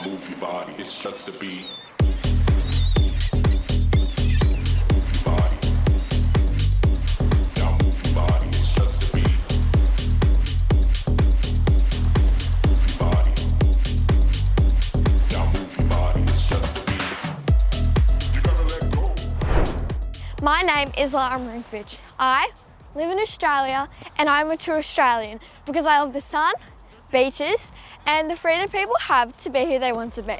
move your body, it's just a beat. My name is Lara Marinković. I live in Australia and I'm a true Australian because I love the sun, beaches and the freedom people have to be who they want to be.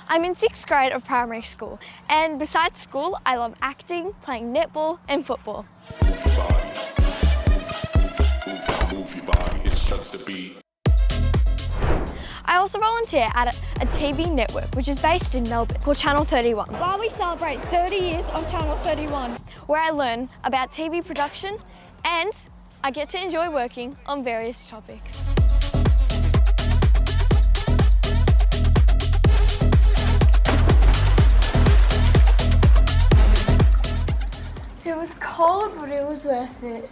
I'm in 6th grade of primary school and besides school I love acting, playing netball and football. Move your body, it's just a beat. I also volunteer at a TV network which is based in Melbourne called Channel 31. While we celebrate 30 years of Channel 31, where I learn about TV production and I get to enjoy working on various topics. it was cold, but it was worth it.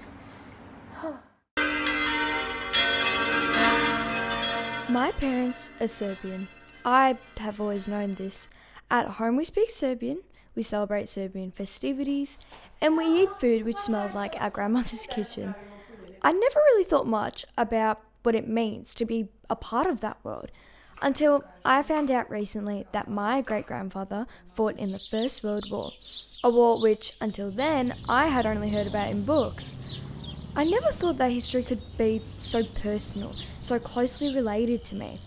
My parents are Serbian. I have always known this. At home we speak Serbian, we celebrate Serbian festivities, and we eat food which smells like our grandmother's kitchen. I never really thought much about what it means to be a part of that world until I found out recently that my great-grandfather fought in the First World War, a war which, until then, I had only heard about in books. I never thought that history could be so personal, so closely related to me.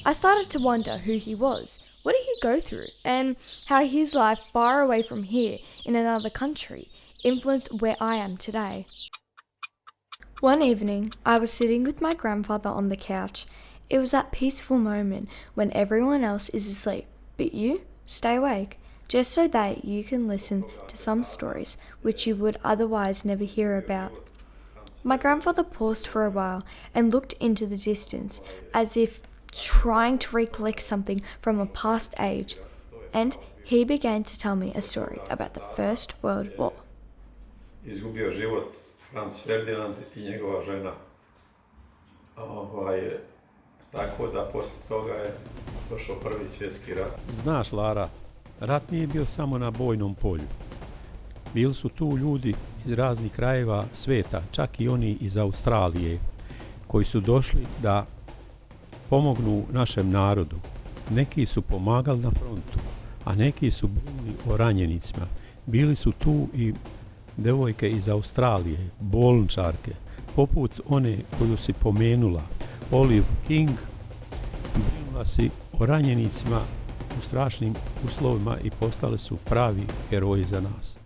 I started to wonder who he was, what did he go through, and how his life far away from here in another country influenced where I am today. One evening, I was sitting with my grandfather on the couch. It was that peaceful moment when everyone else is asleep, but you stay awake, just so that you can listen to some stories which you would otherwise never hear about. My grandfather paused for a while and looked into the distance as if trying to recollect something from a past age, and he began to tell me a story about the First World War. Izgubio život Franz Ferdinand I njegova žena. Tako da posle toga je došao Prvi svjetski rat. Znaš, Lara, rat nije bio samo na bojnom polju. Bili su tu ljudi iz raznih krajeva sveta, čak I oni iz Australije, koji su došli da pomognu našem narodu. Neki su pomagali na frontu, a neki su brinuli o ranjenicima. Bili su tu I devojke iz Australije, bolničarke, poput one koju si pomenula, Olive King, brinula si o ranjenicima u strašnim uslovima I postali su pravi heroji za nas.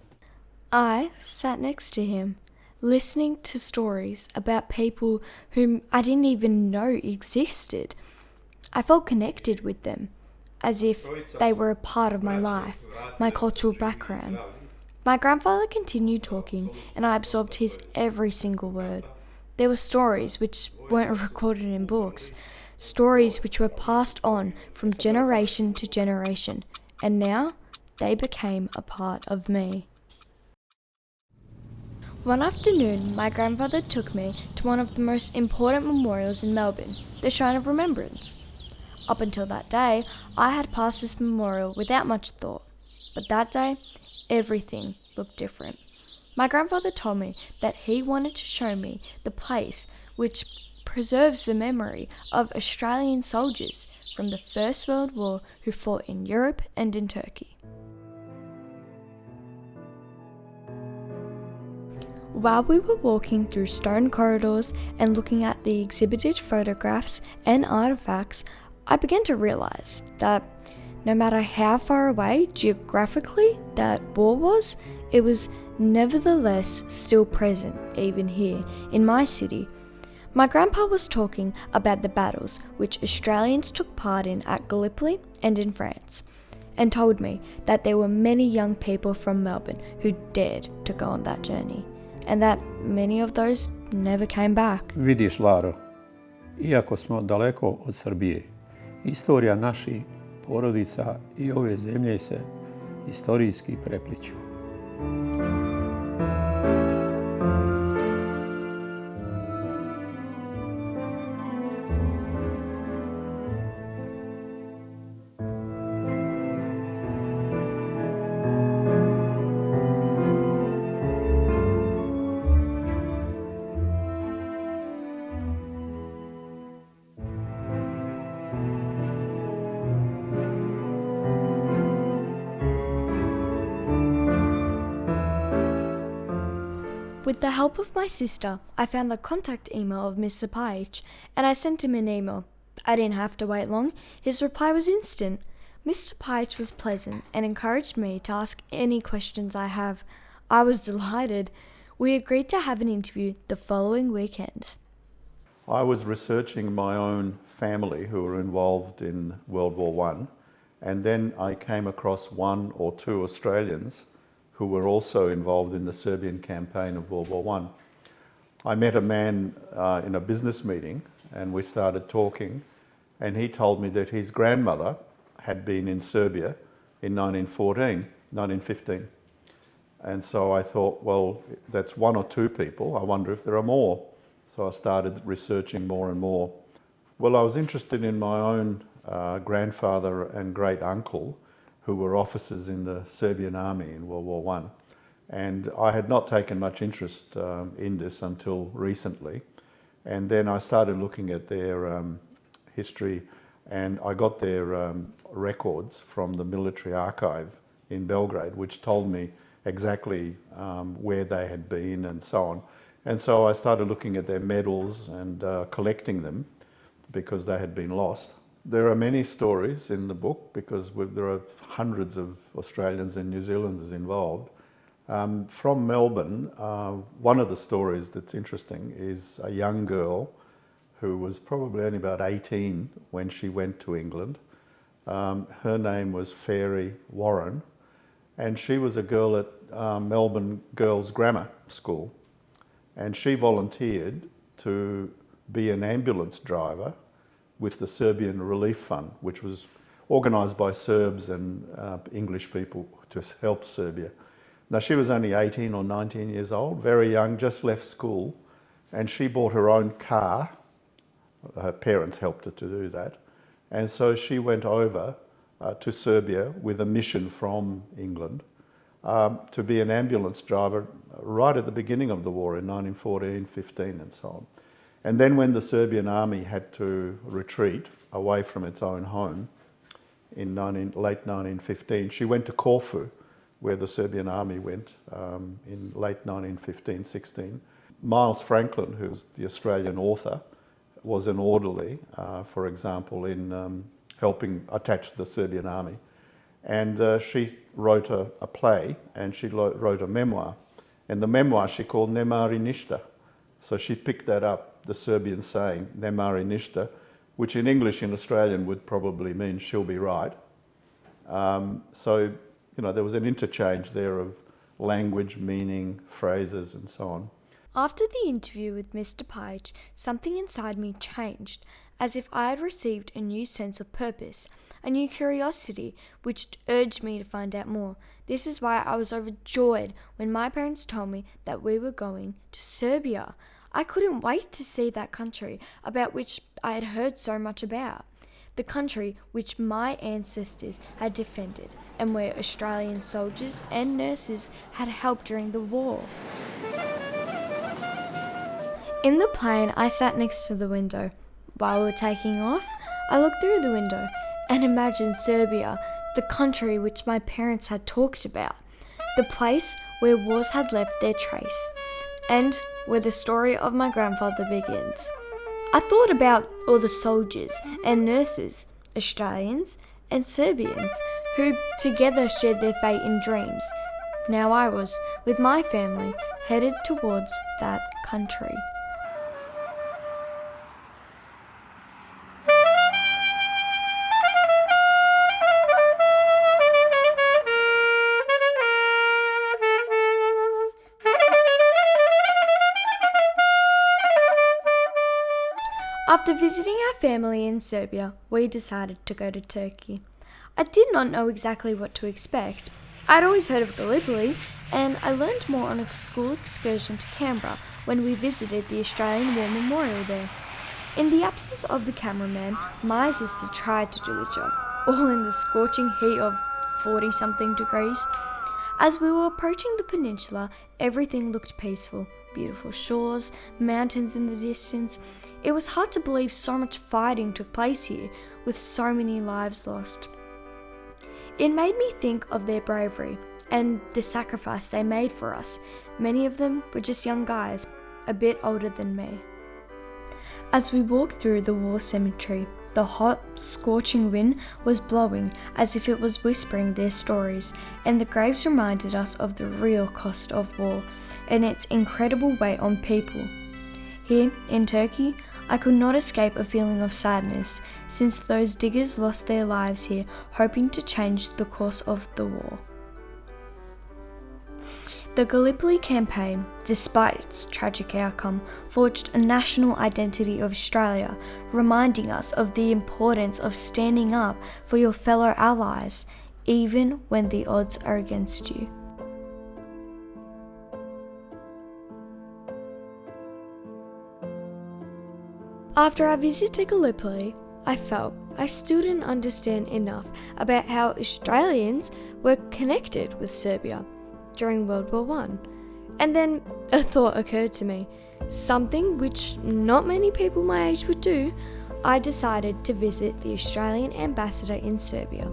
I sat next to him, listening to stories about people whom I didn't even know existed. I felt connected with them, as if they were a part of my life, my cultural background. My grandfather continued talking, and I absorbed his every single word. There were stories which weren't recorded in books, stories which were passed on from generation to generation, and now they became a part of me. One afternoon, my grandfather took me to one of the most important memorials in Melbourne, the Shrine of Remembrance. Up until that day, I had passed this memorial without much thought, but that day, everything looked different. My grandfather told me that he wanted to show me the place which preserves the memory of Australian soldiers from the First World War who fought in Europe and in Turkey. While we were walking through stone corridors and looking at the exhibited photographs and artifacts, I began to realize that no matter how far away geographically that war was, it was nevertheless still present even here in my city. My grandpa was talking about the battles which Australians took part in at Gallipoli and in France, and told me that there were many young people from Melbourne who dared to go on that journey, and that many of those never came back. Vidiš, Laro, iako smo daleko od Srbije, istorija naših porodica I ove zemlje se istorijski prepliću. With the help of my sister, I found the contact email of Mr. Pajic and I sent him an email. I didn't have to wait long. His reply was instant. Mr. Pajic was pleasant and encouraged me to ask any questions I have. I was delighted. We agreed to have an interview the following weekend. I was researching my own family who were involved in World War I, and then I came across one or two Australians who were also involved in the Serbian campaign of World War I. I met a man in a business meeting and we started talking, and he told me that his grandmother had been in Serbia in 1915. And so I thought, well, that's one or two people. I wonder if there are more. So I started researching more and more. Well, I was interested in my own grandfather and great uncle, who were officers in the Serbian army in World War I. And I had not taken much interest in this until recently. And then I started looking at their history, and I got their records from the military archive in Belgrade, which told me exactly where they had been and so on. And so I started looking at their medals and collecting them because they had been lost. There are many stories in the book because there are hundreds of Australians and New Zealanders involved. From Melbourne, one of the stories that's interesting is a young girl who was probably only about 18 when she went to England. Her name was Fairy Warren, and she was a girl at Melbourne Girls' Grammar School. And she volunteered to be an ambulance driver with the Serbian Relief Fund, which was organised by Serbs and English people to help Serbia. Now, she was only 18 or 19 years old, very young, just left school, and she bought her own car. Her parents helped her to do that. And so she went over to Serbia with a mission from England to be an ambulance driver right at the beginning of the war in 1914, 15 and so on. And then when the Serbian army had to retreat away from its own home in late 1915, she went to Corfu, where the Serbian army went in late 1915, 16. Miles Franklin, who's the Australian author, was an orderly, for example, in helping attach the Serbian army. And she wrote a play, and she wrote a memoir. And the memoir she called Nemari Ništa. So she picked that up, the Serbian saying, Nemari Ništa, which in English, in Australian, would probably mean she'll be right. So, you know, there was an interchange there of language, meaning, phrases, and so on. After the interview with Mr. Pajic, something inside me changed, as if I had received a new sense of purpose, a new curiosity which urged me to find out more. This is why I was overjoyed when my parents told me that we were going to Serbia. I couldn't wait to see that country about which I had heard so much about. The country which my ancestors had defended and where Australian soldiers and nurses had helped during the war. In the plane, I sat next to the window. While we were taking off, I looked through the window and imagined Serbia, the country which my parents had talked about, the place where wars had left their trace, and where the story of my grandfather begins. I thought about all the soldiers and nurses, Australians and Serbians, who together shared their fate in dreams. Now I was, with my family, headed towards that country. After visiting our family in Serbia, we decided to go to Turkey. I did not know exactly what to expect. I'd always heard of Gallipoli, and I learned more on a school excursion to Canberra when we visited the Australian War Memorial there. In the absence of the cameraman, my sister tried to do his job, all in the scorching heat of 40-something degrees. As we were approaching the peninsula, everything looked peaceful. Beautiful shores, mountains in the distance. It was hard to believe so much fighting took place here, with so many lives lost. It made me think of their bravery, and the sacrifice they made for us. Many of them were just young guys, a bit older than me. As we walked through the war cemetery, the hot, scorching wind was blowing as if it was whispering their stories, and the graves reminded us of the real cost of war and its incredible weight on people. Here, in Turkey, I could not escape a feeling of sadness, since those diggers lost their lives here hoping to change the course of the war. The Gallipoli campaign, despite its tragic outcome, forged a national identity of Australia, reminding us of the importance of standing up for your fellow allies, even when the odds are against you. After our visit to Gallipoli, I felt I still didn't understand enough about how Australians were connected with Serbia during World War I. And then a thought occurred to me, something which not many people my age would do. I decided to visit the Australian ambassador in Serbia.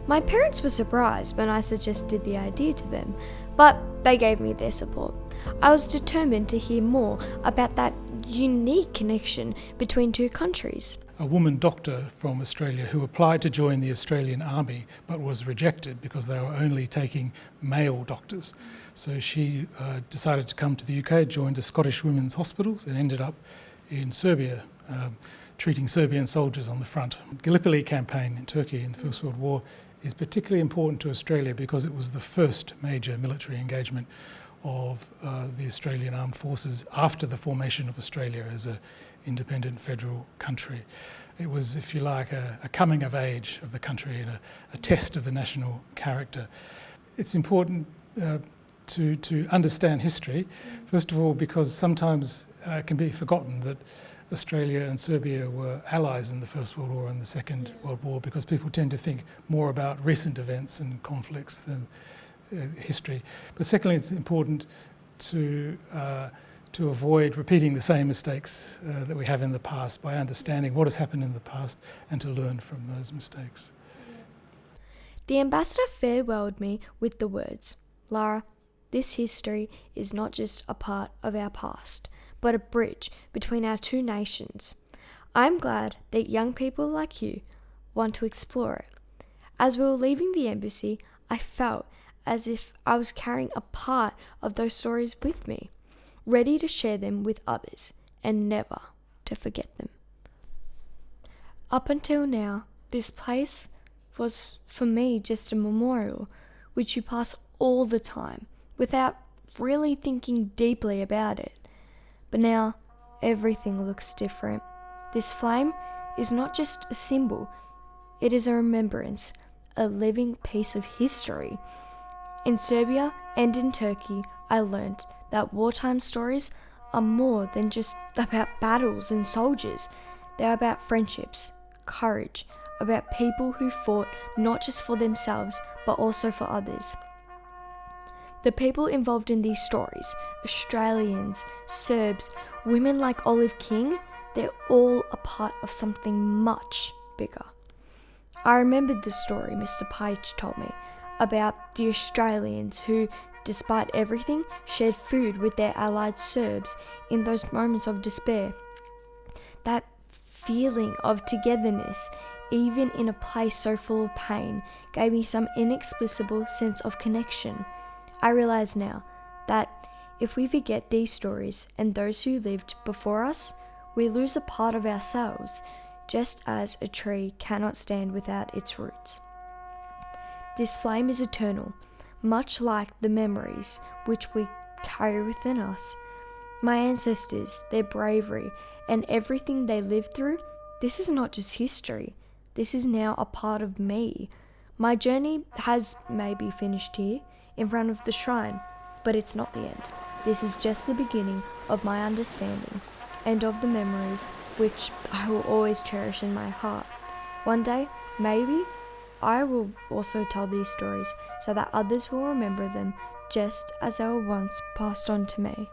My parents were surprised when I suggested the idea to them, but they gave me their support. I was determined to hear more about that unique connection between two countries. A woman doctor from Australia who applied to join the Australian Army but was rejected because they were only taking male doctors. So she decided to come to the UK, joined a Scottish women's hospital and ended up in Serbia treating Serbian soldiers on the front. The Gallipoli campaign in Turkey in the First World War is particularly important to Australia because it was the first major military engagement of the Australian Armed Forces after the formation of Australia as an independent federal country. It was, if you like, a coming of age of the country and a test of the national character. It's important to understand history, first of all because sometimes it can be forgotten that Australia and Serbia were allies in the First World War and the Second World War, because people tend to think more about recent events and conflicts than history. But secondly, it's important to avoid repeating the same mistakes that we have in the past by understanding what has happened in the past and to learn from those mistakes. The ambassador farewelled me with the words, "Lara, this history is not just a part of our past, but a bridge between our two nations. I'm glad that young people like you want to explore it." As we were leaving the embassy, I felt as if I was carrying a part of those stories with me, ready to share them with others and never to forget them. Up until now, this place was for me just a memorial which you pass all the time without really thinking deeply about it. But now everything looks different. This flame is not just a symbol, it is a remembrance, a living piece of history. In Serbia and in Turkey, I learned that wartime stories are more than just about battles and soldiers. They're about friendships, courage, about people who fought not just for themselves, but also for others. The people involved in these stories, Australians, Serbs, women like Olive King, they're all a part of something much bigger. I remembered the story Mr. Page told me about the Australians who, despite everything, shared food with their allied Serbs in those moments of despair. That feeling of togetherness, even in a place so full of pain, gave me some inexplicable sense of connection. I realize now that if we forget these stories and those who lived before us, we lose a part of ourselves, just as a tree cannot stand without its roots. This flame is eternal, much like the memories which we carry within us. My ancestors, their bravery, and everything they lived through, this is not just history. This is now a part of me. My journey has maybe finished here, in front of the shrine, but it's not the end. This is just the beginning of my understanding and of the memories which I will always cherish in my heart. One day, maybe, I will also tell these stories so that others will remember them just as they were once passed on to me.